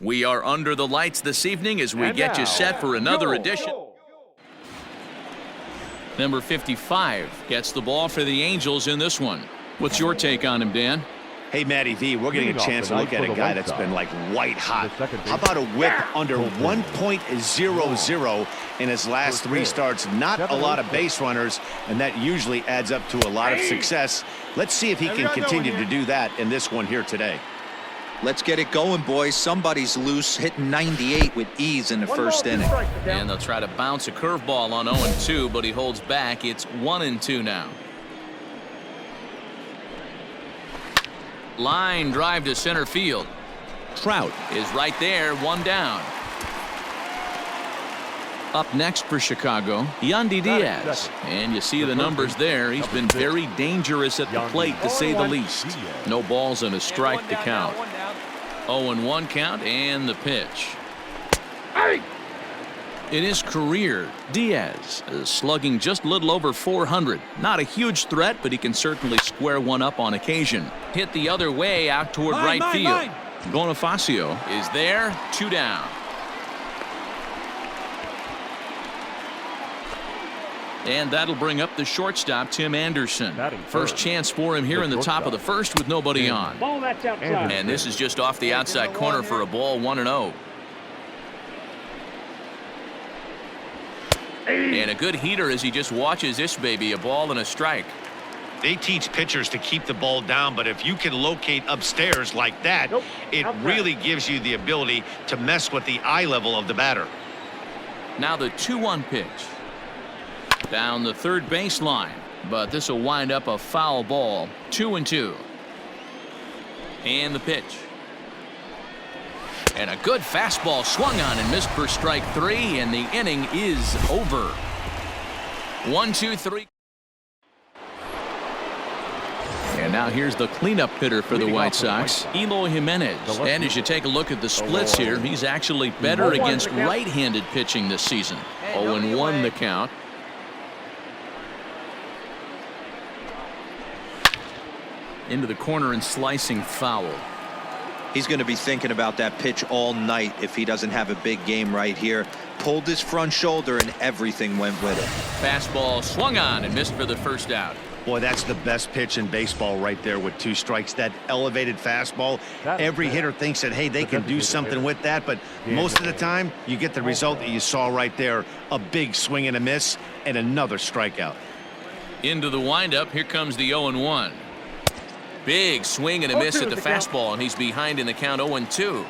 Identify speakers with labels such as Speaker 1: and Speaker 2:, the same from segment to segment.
Speaker 1: We are under the lights this evening as we get you set for another edition. Number 55 gets the ball for the Angels in this one. What's your take on him, Dan?
Speaker 2: Hey, Matty V, we're getting a chance to look at a guy that's been like white hot. How about a whip under 1.00 in his last 3 starts? Not a lot of base runners, and that usually adds up to a lot of success. Let's see if he can continue to do that in this one here today.
Speaker 3: Let's get it going, boys. Somebody's loose, hitting 98 with ease in the first inning.
Speaker 1: And they'll try to bounce a curveball on 0-2, but he holds back. It's 1-2 now. Line drive to center field. Trout is right there, 1 down. Up next for Chicago, Yandy Diaz. And you see the numbers there. He's been very dangerous at the plate, to say the least. No balls and a strike to count. 0-1 count and the pitch. In his career, Diaz is slugging just a little over 400. Not a huge threat, but he can certainly square one up on occasion. Hit the other way out toward right field. Bonifacio is there, 2 down. And that'll bring up the shortstop, Tim Anderson. First chance for him here in the top of the first with nobody on. And this is just off the outside corner for a ball, 1-0. And a good heater as he just watches this baby, a ball and a strike.
Speaker 2: They teach pitchers to keep the ball down, but if you can locate upstairs like that, it really gives you the ability to mess with the eye level of the batter.
Speaker 1: Now the 2-1 pitch. Down the third baseline, but this will wind up a foul ball, 2-2. And the pitch. And a good fastball swung on and missed for strike 3, and the inning is over. 1-2-3. And now here's the cleanup hitter for the White Sox, Eloy Jimenez. And as you take a look at the splits here, he's actually better against right-handed pitching this season. 0-1 the count. Into the corner and slicing foul.
Speaker 3: He's going to be thinking about that pitch all night if he doesn't have a big game right here. Pulled his front shoulder and everything went with it.
Speaker 1: Fastball swung on and missed for the first out.
Speaker 2: Boy, that's the best pitch in baseball right there with 2 strikes. That elevated fastball. Every hitter thinks that, hey, they can do something with that, but most of the time you get the result that you saw right there. A big swing and a miss and another strikeout.
Speaker 1: Into the windup. Here comes the 0-1. Big swing and a miss at the fastball, and he's behind in the count, 0-2.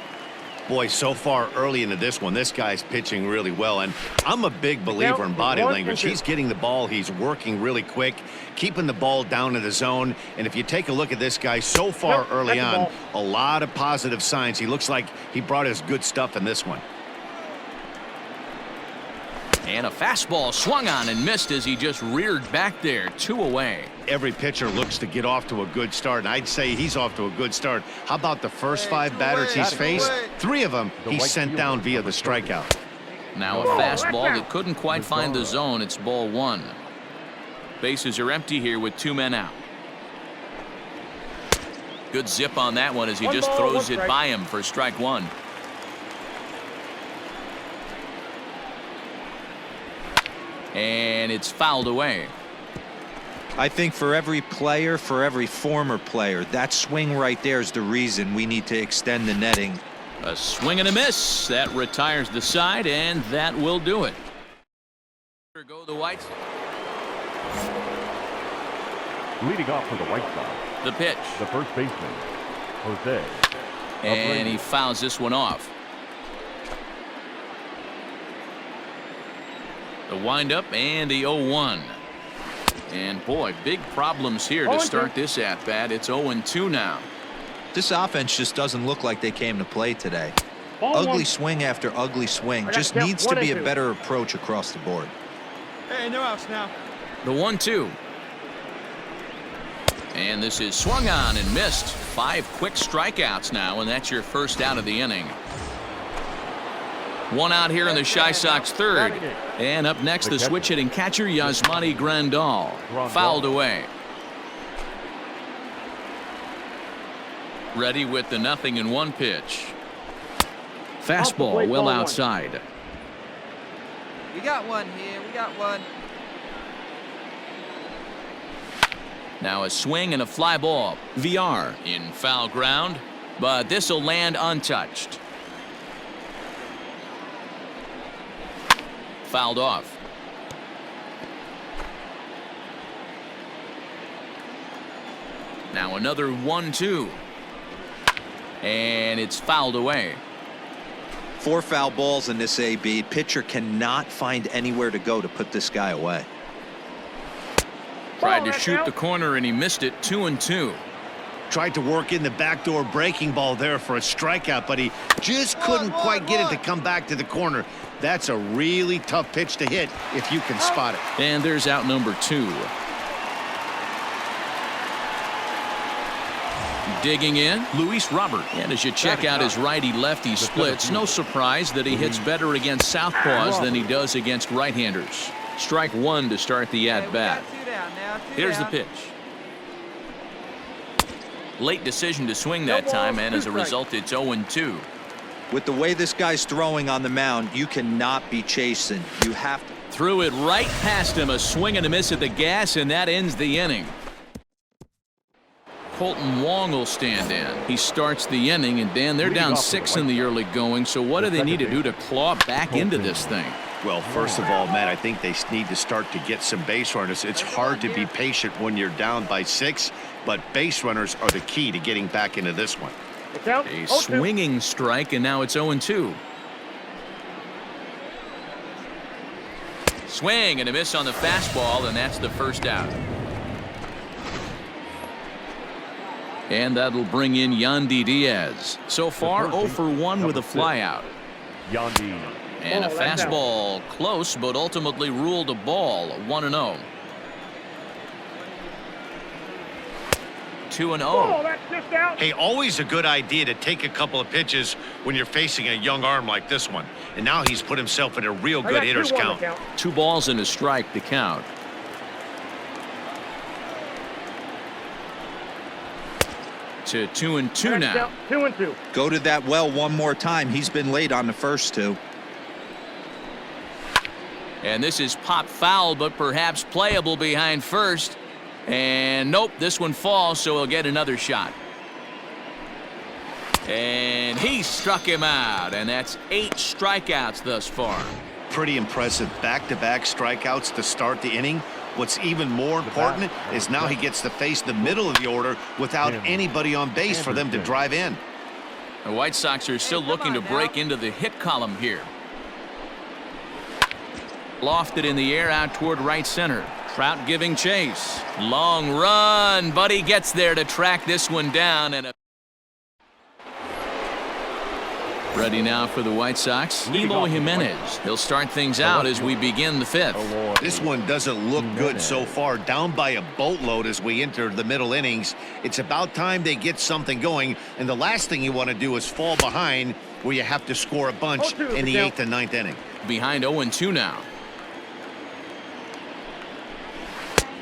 Speaker 2: Boy, so far early into this one, this guy's pitching really well, and I'm a big believer in body language. He's getting the ball, he's working really quick, keeping the ball down in the zone, and if you take a look at this guy so far early on, a lot of positive signs. He looks like he brought his good stuff in this one.
Speaker 1: And a fastball swung on and missed as he just reared back there, 2 away.
Speaker 2: Every pitcher looks to get off to a good start, and I'd say he's off to a good start. How about the first 5 batters he's faced? 3 of them he's sent down via the strikeout.
Speaker 1: Now a fastball that couldn't quite find the zone. It's ball 1. Bases are empty here with 2 men out. Good zip on that one as he just throws it by him for strike 1. And it's fouled away.
Speaker 3: I think for every player, for every former player, that swing right there is the reason we need to extend the netting.
Speaker 1: A swing and a miss. That retires the side, and that will do it. Here go the White Sox.
Speaker 4: Leading off for the White Sox,
Speaker 1: The pitch.
Speaker 4: the first baseman, Jose.
Speaker 1: And he fouls this one off. The windup and the 0-1. And boy, big problems here to start this at bat. It's 0-2 now.
Speaker 3: This offense just doesn't look like they came to play today. Ugly swing after ugly swing. Just needs to be a better approach across the board.
Speaker 5: Hey, no outs now.
Speaker 1: The 1-2. And this is swung on and missed. 5 quick strikeouts now, and that's your first out of the inning. 1 out here in the Chi Sox third. And up next, the switch hitting catcher, Yasmani Grandal. Fouled away. Ready with the 0-1 pitch. Fastball well outside.
Speaker 6: We got one here. We got one.
Speaker 1: Now a swing and a fly ball. VR in foul ground, but this will land untouched. Fouled off. Now another 1-2. And it's fouled away.
Speaker 3: 4 foul balls in this AB. Pitcher cannot find anywhere to go to put this guy away.
Speaker 1: Tried to shoot the corner and he missed it. 2-2.
Speaker 2: Tried to work in the backdoor breaking ball there for a strikeout, but he just couldn't quite get it to come back to the corner. That's a really tough pitch to hit if you can spot it.
Speaker 1: And there's out number 2. Digging in, Luis Robert. And as you check out his righty-lefty splits, no surprise that he hits better against southpaws than he does against right-handers. Strike 1 to start the at-bat. Here's the pitch. Late decision to swing that time, and as a result, it's 0-2.
Speaker 3: With the way this guy's throwing on the mound, you cannot be chasing. You have to.
Speaker 1: Threw it right past him, a swing and a miss at the gas, and that ends the inning. Colton Wong will stand in. He starts the inning, and Dan, they're down 6 in the early going, so what do they need to do to claw back into this thing?
Speaker 2: Well, first of all, Matt, I think they need to start to get some base runners. It's hard to be patient when you're down by 6, but base runners are the key to getting back into this one.
Speaker 1: A swinging strike, and now it's 0-2. Swing and a miss on the fastball, and that's the first out. And that'll bring in Yandy Diaz. So far, 0 for 1 with a flyout.
Speaker 4: Yandy.
Speaker 1: And a fastball close, but ultimately ruled a ball. 1-0. 2-0.
Speaker 2: Hey, always a good idea to take a couple of pitches when you're facing a young arm like this one. And now he's put himself in a real good hitter's count.
Speaker 1: 2 balls and a strike to count. To 2-2 now.
Speaker 7: 2-2.
Speaker 3: Go to that well one more time. He's been late on the first 2.
Speaker 1: And this is pop foul, but perhaps playable behind first. And nope, this one falls, so he'll get another shot. And he struck him out, and that's 8 strikeouts thus far.
Speaker 2: Pretty impressive back-to-back strikeouts to start the inning. What's even more important is now he gets to face the middle of the order without anybody on base for them to drive in.
Speaker 1: The White Sox are still looking to break into the hit column here. Lofted in the air out toward right center. Trout giving chase. Long run, but he gets there to track this one down. And ready now for the White Sox, Eloy Jimenez. He'll start things out as we begin the 5th.
Speaker 2: This one doesn't look good so far. Down by a boatload as we enter the middle innings. It's about time they get something going, and the last thing you want to do is fall behind where you have to score a bunch in the 8th and 9th inning.
Speaker 1: Behind 0-2 now.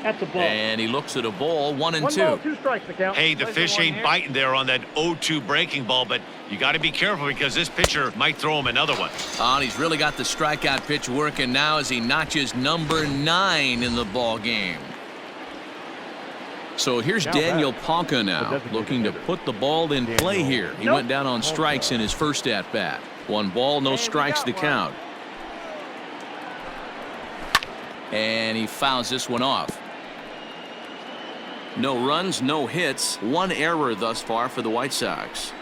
Speaker 7: That's a ball.
Speaker 1: And he looks at a ball, 1-2.
Speaker 7: 1 ball, 2 strikes to count.
Speaker 2: Hey, the fish ain't biting there on that 0-2 breaking ball, but you got to be careful because this pitcher might throw him another one.
Speaker 1: Oh, and he's really got the strikeout pitch working now as he notches number 9 in the ball game. So here's Daniel Palka now, looking to put the ball in play here. He went down on strikes in his first at-bat. 1 ball, no strikes to count. And he fouls this one off. No runs, no hits. 1 error thus far for the White Sox.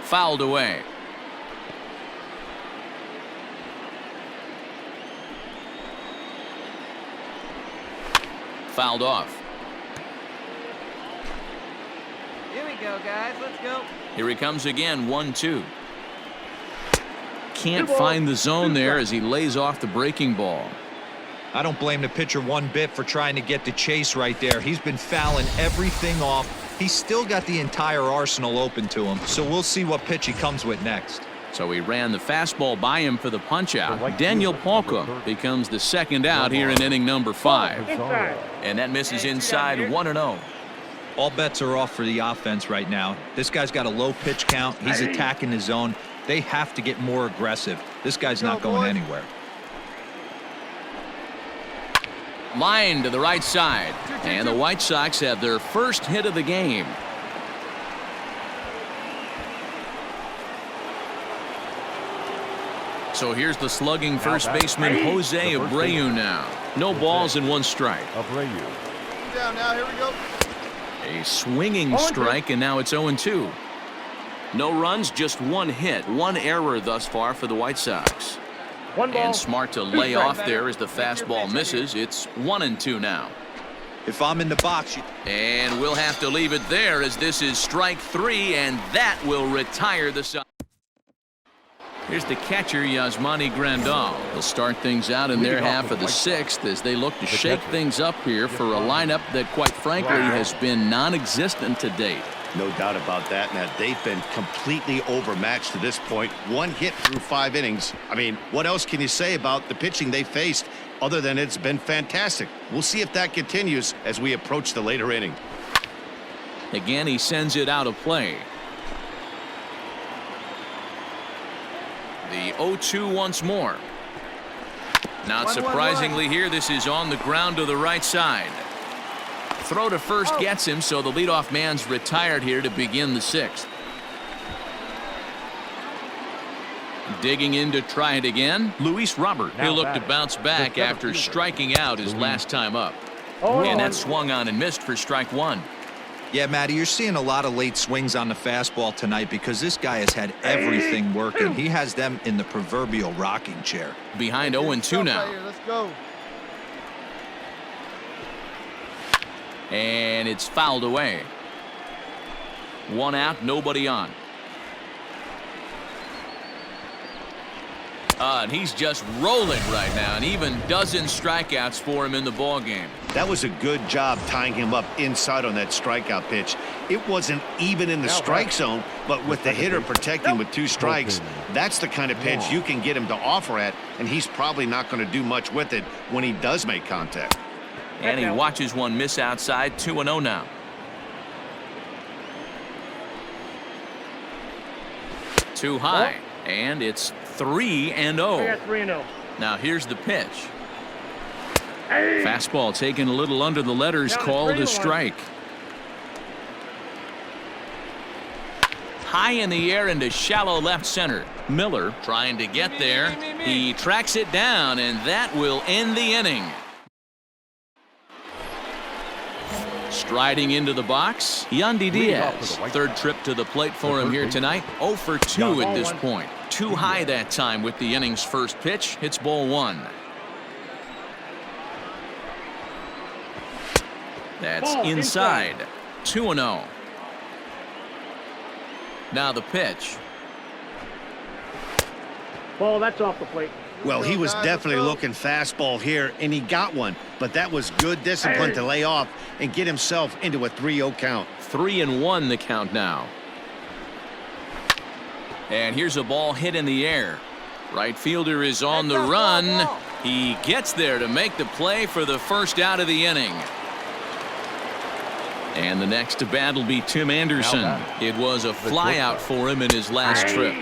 Speaker 1: Fouled away. Fouled off.
Speaker 6: Here we go, guys. Let's go.
Speaker 1: Here he comes again, 1-2. Can't find the zone there as he lays off the breaking ball.
Speaker 3: I don't blame the pitcher one bit for trying to get the chase right there. He's been fouling everything off. He's still got the entire arsenal open to him, so we'll see what pitch he comes with next.
Speaker 1: So he ran the fastball by him for the punch-out. Daniel Palka becomes the second out here in inning number 5. And that misses inside, 1-0.
Speaker 3: All bets are off for the offense right now. This guy's got a low pitch count. He's attacking the zone. They have to get more aggressive. This guy's not going anywhere.
Speaker 1: Line to the right side. And the White Sox have their first hit of the game. So here's the slugging first baseman Jose Abreu now. No balls and 1 strike.
Speaker 4: Abreu.
Speaker 5: Down now, here we go.
Speaker 1: A swinging strike, and now it's 0-2. No runs, just 1 hit, 1 error thus far for the White Sox.
Speaker 7: 1 ball.
Speaker 1: And smart to lay off there as the fastball misses. It's 1-2 now.
Speaker 3: If I'm in the box,
Speaker 1: And we'll have to leave it there as this is strike 3, and that will retire the Sox. Here's the catcher, Yasmani Grandal. They'll start things out in their half of the 6th as they look to shake things up here for a lineup that, quite frankly, has been non-existent to date.
Speaker 2: No doubt about that, Matt. They've been completely overmatched to this point. 1 hit through 5 innings. I mean, what else can you say about the pitching they faced other than it's been fantastic? We'll see if that continues as we approach the later inning.
Speaker 1: Again, he sends it out of play. The 0-2 once more. Not surprisingly here, this is on the ground to the right side. Throw to first gets him, so the leadoff man's retired here to begin the 6th. Digging in to try it again, Luis Robert. He'll look to bounce back after striking out his last time up. And that swung on and missed for strike 1.
Speaker 3: yeah, Matty, you're seeing a lot of late swings on the fastball tonight because this guy has had everything working. He has them in the proverbial rocking chair.
Speaker 1: Behind 0-2 now.
Speaker 5: Let's go.
Speaker 1: And it's fouled away. 1 out, nobody on. And he's just rolling right now, and even dozen strikeouts for him in the ball game.
Speaker 2: That was a good job tying him up inside on that strikeout pitch. It wasn't even in the strike zone, but with the hitter protecting with 2 strikes, that's the kind of pitch you can get him to offer at, and he's probably not going to do much with it when he does make contact.
Speaker 1: And he watches one miss outside. 2-0 now. Too high, and it's 3-0.
Speaker 7: I got 3-0.
Speaker 1: Now here's the pitch. Fastball taken a little under the letters, called a strike. High in the air into shallow left center. Miller trying to get there. He tracks it down, and that will end the inning. Striding into the box, Yandy Diaz. 3rd trip to the plate for him here tonight. 0 for 2 at this point. Too high that time with the inning's first pitch. Hits ball 1. That's inside. 2-0. Now the pitch.
Speaker 7: Ball, that's off the plate.
Speaker 2: Well, he was definitely looking fastball here, and he got one. But that was good discipline to lay off and get himself into a 3-0 count.
Speaker 1: 3-1 the count now. And here's a ball hit in the air. Right fielder is on the run. He gets there to make the play for the first out of the inning. And the next to bat will be Tim Anderson. It was a flyout for him in his last trip.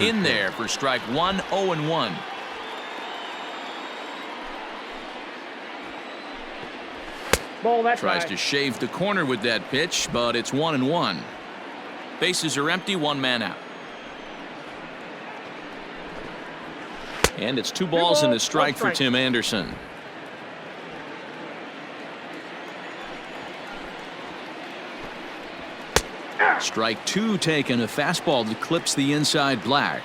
Speaker 1: In there for strike 1, 0-1.
Speaker 7: Ball, that's
Speaker 1: Tries to shave the corner with that pitch, but it's 1-1. Bases are empty, 1 man out. And it's 2 balls and a strike for Tim Anderson. Strike 2 taken, a fastball that clips the inside black.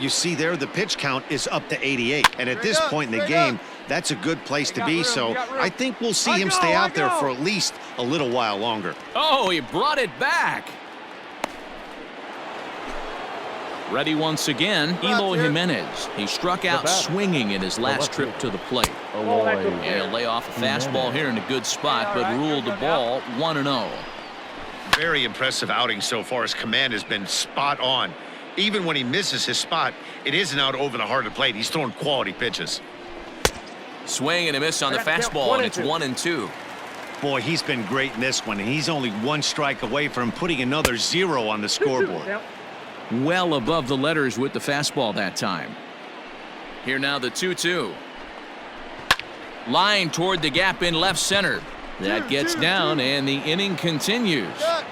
Speaker 2: You see there, the pitch count is up to 88. And at this point in the game, that's a good place to be. So I think we'll see him stay out there for at least a little while longer.
Speaker 1: Oh, he brought it back. Ready once again, Eloy Jimenez. He struck out swinging in his last trip to the plate. And he'll lay off a fastball here in a good spot, but ruled the ball 1-0.
Speaker 2: Very impressive outing so far. His command has been spot on. Even when he misses his spot, it isn't out over the heart of the plate. He's throwing quality pitches.
Speaker 1: Swing and a miss on the fastball, and it's 1-2.
Speaker 2: Boy, he's been great in this one. And he's only 1 strike away from putting another 0 on the scoreboard.
Speaker 1: well above the letters with the fastball that time. Here now the 2-2. Line toward the gap in left center. That gets down, and the inning continues.
Speaker 5: Cut.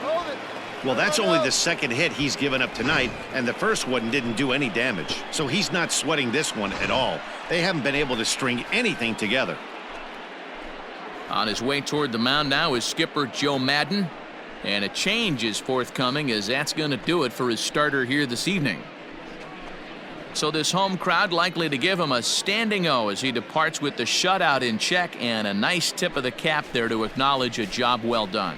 Speaker 5: Hold it.
Speaker 2: Well, that's only the second hit he's given up tonight, and the first one didn't do any damage. So he's not sweating this one at all. They haven't been able to string anything together.
Speaker 1: On his way toward the mound now is skipper Joe Madden. And a change is forthcoming, as that's going to do it for his starter here this evening. So this home crowd likely to give him a standing O as he departs with the shutout in check, and a nice tip of the cap there to acknowledge a job well done.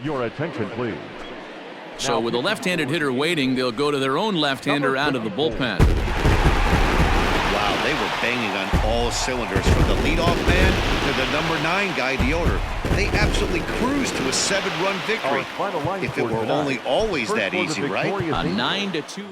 Speaker 4: Your attention, please.
Speaker 1: So with a left-handed hitter waiting, they'll go to their own left-hander out of the bullpen.
Speaker 2: Wow, they were banging on all cylinders, from the leadoff man to the number 9 guy, the order. They absolutely cruised to a 7-run victory.
Speaker 4: Our final line
Speaker 2: If it
Speaker 4: for
Speaker 2: were
Speaker 4: tonight.
Speaker 2: only always
Speaker 4: First
Speaker 2: that
Speaker 4: for the
Speaker 2: easy, right?
Speaker 4: victorious
Speaker 1: A
Speaker 4: team.
Speaker 1: 9-2.